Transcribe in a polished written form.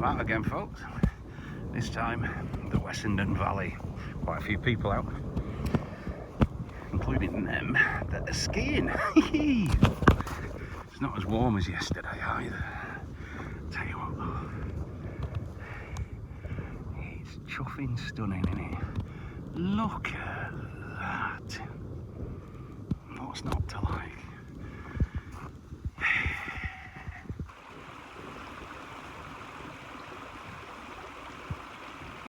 I'm out again, folks. This time, the Wessenden Valley. Quite a few people out, including them that are skiing. It's not as warm as yesterday either. Tell you what though, it's chuffing stunning, isn't it? Look at that. What's not to like?